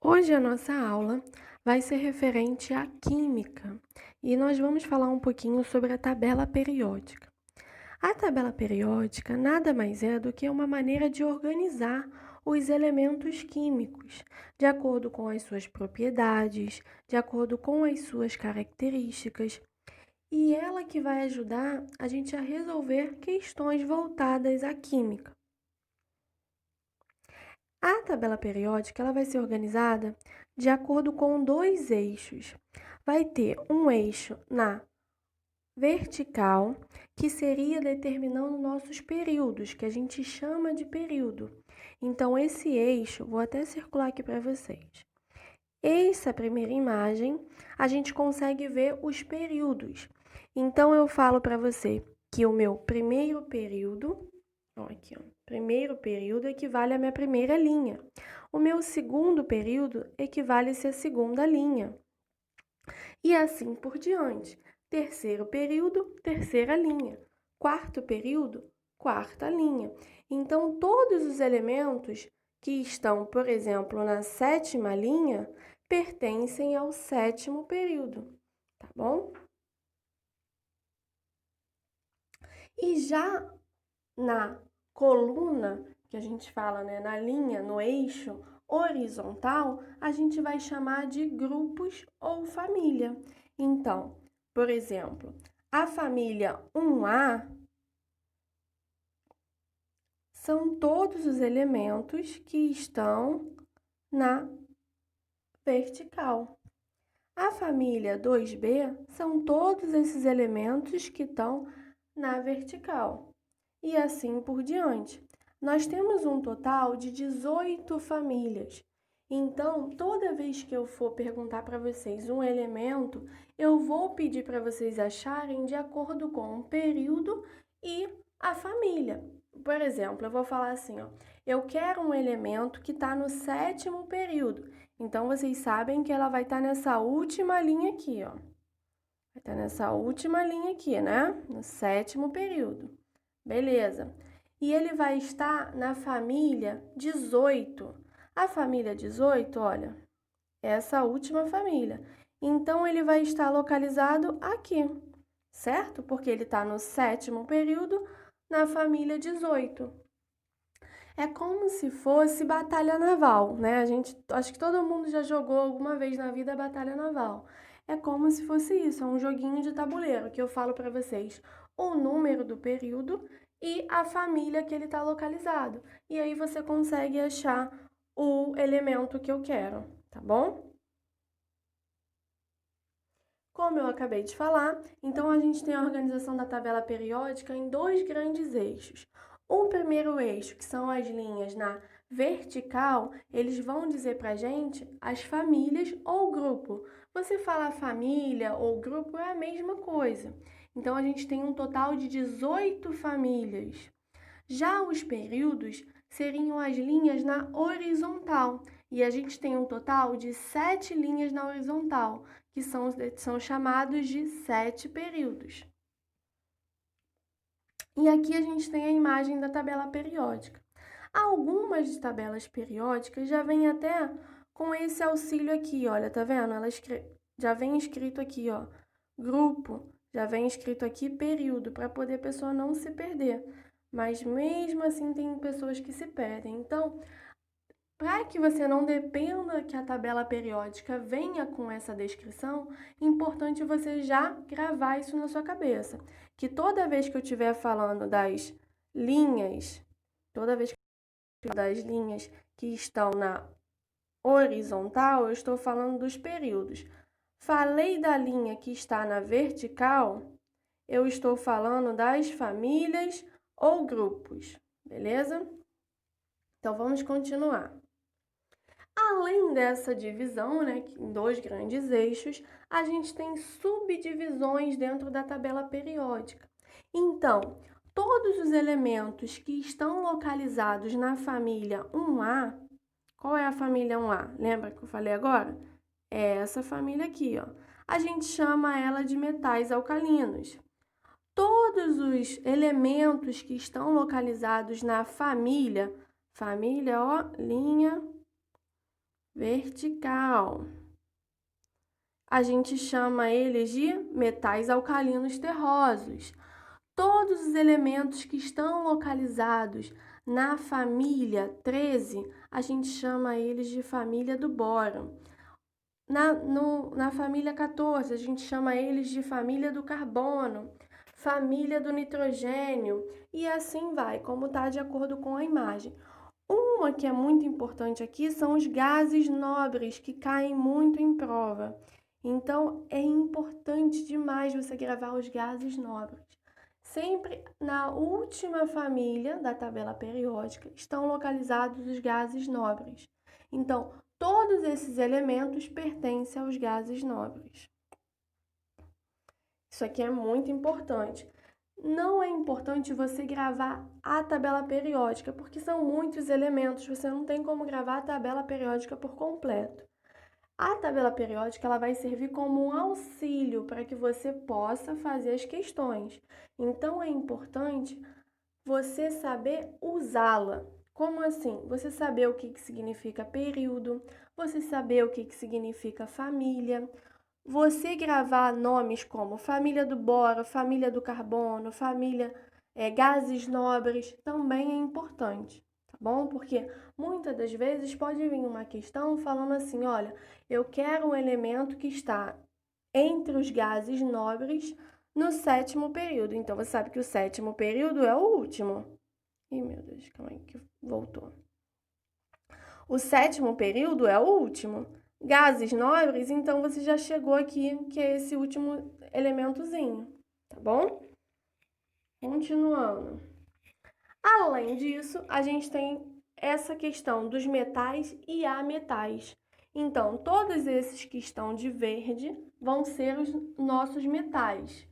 Hoje a nossa aula vai ser referente à química e nós vamos falar um pouquinho sobre a tabela periódica. A tabela periódica nada mais é do que uma maneira de organizar os elementos químicos, de acordo com as suas propriedades, de acordo com as suas características, e ela que vai ajudar a gente a resolver questões voltadas à química. A tabela periódica ela vai ser organizada de acordo com dois eixos. Vai ter um eixo na vertical, que seria determinando nossos períodos, que a gente chama de período. Então, esse eixo, vou até circular aqui para vocês. Essa primeira imagem, a gente consegue ver os períodos. Então, eu falo para você que o meu primeiro período, aqui, primeiro período equivale à minha primeira linha. O meu segundo período equivale-se à segunda linha. E assim por diante. Terceiro período, terceira linha. Quarto período, quarta linha. Então, todos os elementos que estão, por exemplo, na sétima linha, pertencem ao sétimo período, tá bom? E já na coluna, que a gente fala, né, na linha, no eixo horizontal, a gente vai chamar de grupos ou família. Então, por exemplo, a família 1A são todos os elementos que estão na vertical. A família 2B são todos esses elementos que estão na vertical. E assim por diante. Nós temos um total de 18 famílias. Então, toda vez que eu for perguntar para vocês um elemento, eu vou pedir para vocês acharem de acordo com o período e a família. Por exemplo, eu vou falar assim, ó, eu quero um elemento que está no sétimo período. Então, vocês sabem que ela vai estar nessa última linha aqui, ó. Vai estar nessa última linha aqui, né? No sétimo período. Beleza. E ele vai estar na família 18. A família 18, olha, é essa última família. Então, ele vai estar localizado aqui, certo? Porque ele está no sétimo período, na família 18. É como se fosse batalha naval, né? Acho que todo mundo já jogou alguma vez na vida a batalha naval. É como se fosse isso, é um joguinho de tabuleiro que eu falo para vocês o número do período e a família que ele está localizado. E aí você consegue achar o elemento que eu quero, tá bom? Como eu acabei de falar, então a gente tem a organização da tabela periódica em dois grandes eixos. O primeiro eixo, que são as linhas na vertical, eles vão dizer para a gente as famílias ou grupo. Você fala família ou grupo é a mesma coisa. Então, a gente tem um total de 18 famílias. Já os períodos seriam as linhas na horizontal, e a gente tem um total de 7 linhas na horizontal, que são chamados de 7 períodos. E aqui a gente tem a imagem da tabela periódica. Algumas tabelas periódicas já vêm até com esse auxílio aqui, olha, tá vendo? Já vem escrito aqui, ó, grupo, já vem escrito aqui período, para poder a pessoa não se perder. Mas mesmo assim tem pessoas que se perdem. Então, para que você não dependa que a tabela periódica venha com essa descrição, é importante você já gravar isso na sua cabeça. Que toda vez que eu estiver falando das linhas, toda vez que eu falar das linhas que estão na horizontal, eu estou falando dos períodos. Falei da linha que está na vertical, eu estou falando das famílias ou grupos, beleza? Então, vamos continuar. Além dessa divisão, né, em dois grandes eixos, a gente tem subdivisões dentro da tabela periódica. Então, todos os elementos que estão localizados na família 1A, qual é a família 1A? Lembra que eu falei agora? É essa família aqui, ó. A gente chama ela de metais alcalinos. Todos os elementos que estão localizados na família, ó, linha vertical. A gente chama eles de metais alcalinos terrosos. Todos os elementos que estão localizados na família 13, a gente chama eles de família do bóron. Na família 14, a gente chama eles de família do carbono, família do nitrogênio, e assim vai, como está de acordo com a imagem. Uma que é muito importante aqui são os gases nobres, que caem muito em prova. Então, é importante demais você gravar os gases nobres. Sempre na última família da tabela periódica estão localizados os gases nobres. Então, todos esses elementos pertencem aos gases nobres. Isso aqui é muito importante. Não é importante você gravar a tabela periódica, porque são muitos elementos, você não tem como gravar a tabela periódica por completo. A tabela periódica ela vai servir como um auxílio para que você possa fazer as questões. Então, é importante você saber usá-la. Como assim? Você saber o que significa período, você saber o que significa família, você gravar nomes como família do boro, família do carbono, família gases nobres, também é importante, tá bom? Porque muitas das vezes pode vir uma questão falando assim, olha, eu quero um elemento que está entre os gases nobres no sétimo período. Então, você sabe que o sétimo período é o último. Ih, meu Deus, calma aí que voltou. O sétimo período é o último. Gases nobres, então você já chegou aqui, que é esse último elementozinho, tá bom? Continuando. Além disso, a gente tem essa questão dos metais e ametais. Então, todos esses que estão de verde vão ser os nossos metais.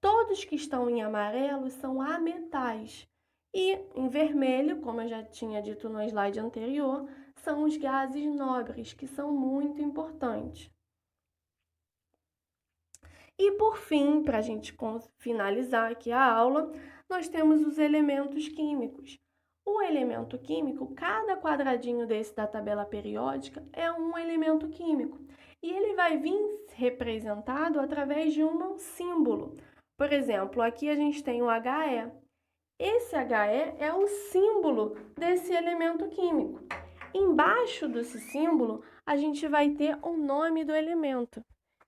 Todos que estão em amarelo são ametais. E em vermelho, como eu já tinha dito no slide anterior, são os gases nobres, que são muito importantes. E por fim, para a gente finalizar aqui a aula, nós temos os elementos químicos. O elemento químico, cada quadradinho desse da tabela periódica é um elemento químico. E ele vai vir representado através de um símbolo. Por exemplo, aqui a gente tem o HE. Esse HE é o símbolo desse elemento químico. Embaixo desse símbolo, a gente vai ter o nome do elemento.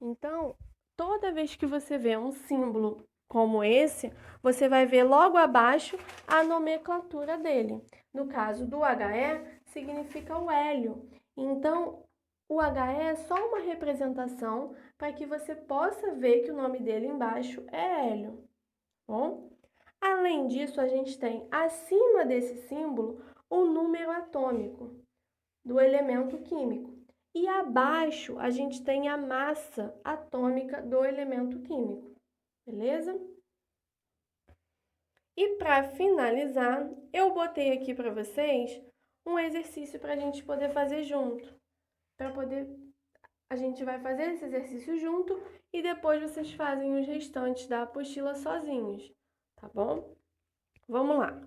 Então, toda vez que você vê um símbolo como esse, você vai ver logo abaixo a nomenclatura dele. No caso do HE, significa o hélio. Então, o HE é só uma representação para que você possa ver que o nome dele embaixo é hélio. Bom? Além disso, a gente tem acima desse símbolo o número atômico do elemento químico. E abaixo a gente tem a massa atômica do elemento químico. Beleza? E para finalizar, eu botei aqui para vocês um exercício para a gente poder fazer junto. A gente vai fazer esse exercício junto e depois vocês fazem os restantes da apostila sozinhos, tá bom? Vamos lá.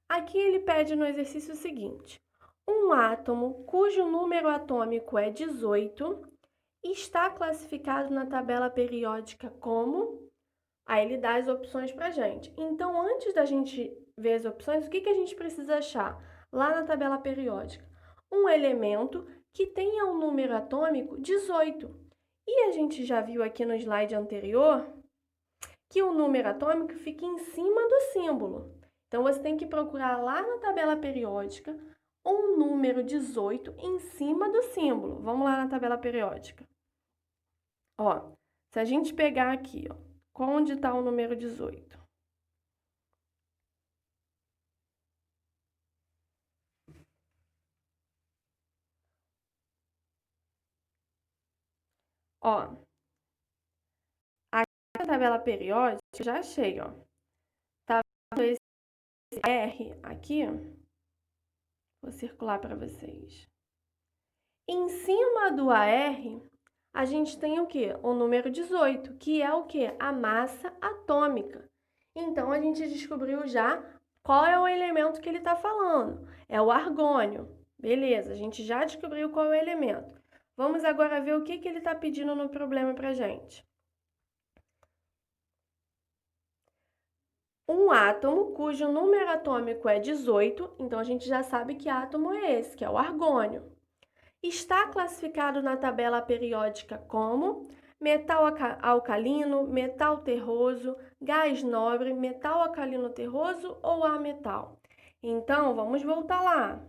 Aqui ele pede no exercício o seguinte: um átomo cujo número atômico é 18 está classificado na tabela periódica como... Aí ele dá as opções pra gente. Então, antes da gente ver as opções, o que a gente precisa achar lá na tabela periódica? Um elemento que tenha um número atômico 18. E a gente já viu aqui no slide anterior que o número atômico fica em cima do símbolo. Então, você tem que procurar lá na tabela periódica um número 18 em cima do símbolo. Vamos lá na tabela periódica. Ó, se a gente pegar aqui, ó, onde está o número 18? Ó, aqui na tabela periódica, já achei, ó. Tá vendo esse R aqui? Vou circular para vocês. Em cima do AR, a gente tem o quê? O número 18, que é o quê? A massa atômica. Então, a gente descobriu já qual é o elemento que ele está falando. É o argônio, Beleza, a gente já descobriu qual é o elemento. Vamos agora ver o que ele está pedindo no problema para gente. Um átomo cujo número atômico é 18, então a gente já sabe que átomo é esse, que é o argônio. Está classificado na tabela periódica como metal alcalino, metal terroso, gás nobre, metal alcalino terroso ou ametal. Então, vamos voltar lá.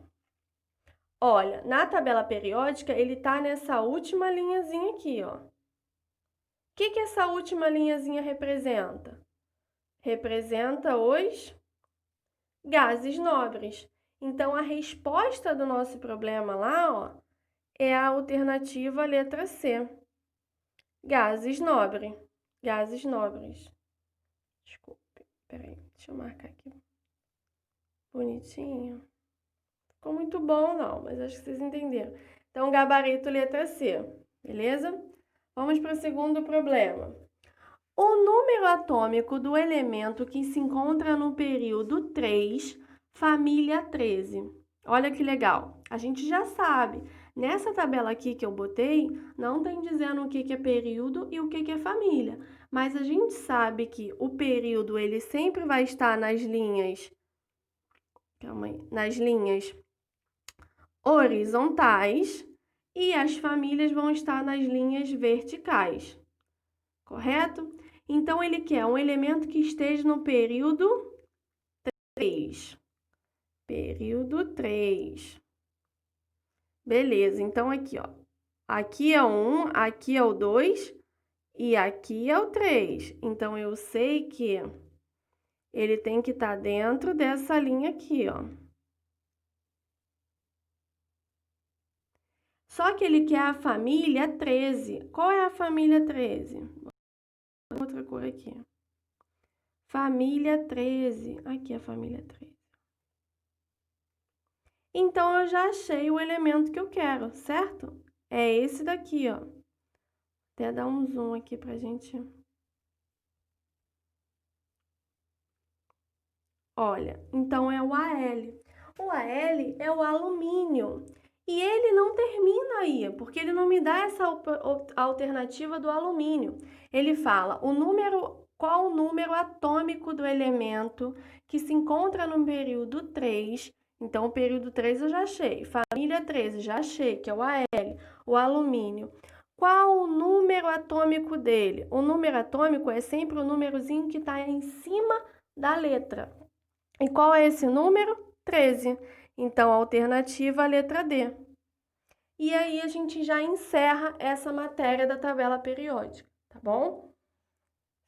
Olha, na tabela periódica, ele está nessa última linhazinha aqui, ó. O que essa última linhazinha representa? Representa os gases nobres. Então, a resposta do nosso problema lá, ó, é a alternativa letra C. Gases nobres. Gases nobres. Desculpe, peraí, deixa eu marcar aqui. Bonitinho. Ficou muito bom, não, mas acho que vocês entenderam. Então, gabarito letra C, beleza? Vamos para o segundo problema. O número atômico do elemento que se encontra no período 3, família 13. Olha que legal. A gente já sabe. Nessa tabela aqui que eu botei, não tem dizendo o que é período e o que é família. Mas a gente sabe que o período ele sempre vai estar nas linhas, nas linhas horizontais e as famílias vão estar nas linhas verticais, correto? Então, ele quer um elemento que esteja no período 3. Período 3. Beleza, então aqui, ó. Aqui é o 1, aqui é o 2 e aqui é o 3. Então, eu sei que ele tem que estar dentro dessa linha aqui, ó. Só que ele quer a família 13. Qual é a família 13? Outra cor aqui. Família 13. Aqui é a família 13. Então, eu já achei o elemento que eu quero, certo? É esse daqui, ó. Até dar um zoom aqui pra gente. Olha, então é o Al. O Al é o alumínio. E ele não termina aí, porque ele não me dá essa alternativa do alumínio. Ele fala qual o número atômico do elemento que se encontra no período 3. Então, o período 3 eu já achei. Família 13, já achei, que é o Al, o alumínio. Qual o número atômico dele? O número atômico é sempre o númerozinho que está em cima da letra. E qual é esse número? 13. Então, a alternativa é a letra D. E aí, a gente já encerra essa matéria da tabela periódica, tá bom?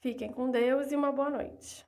Fiquem com Deus e uma boa noite.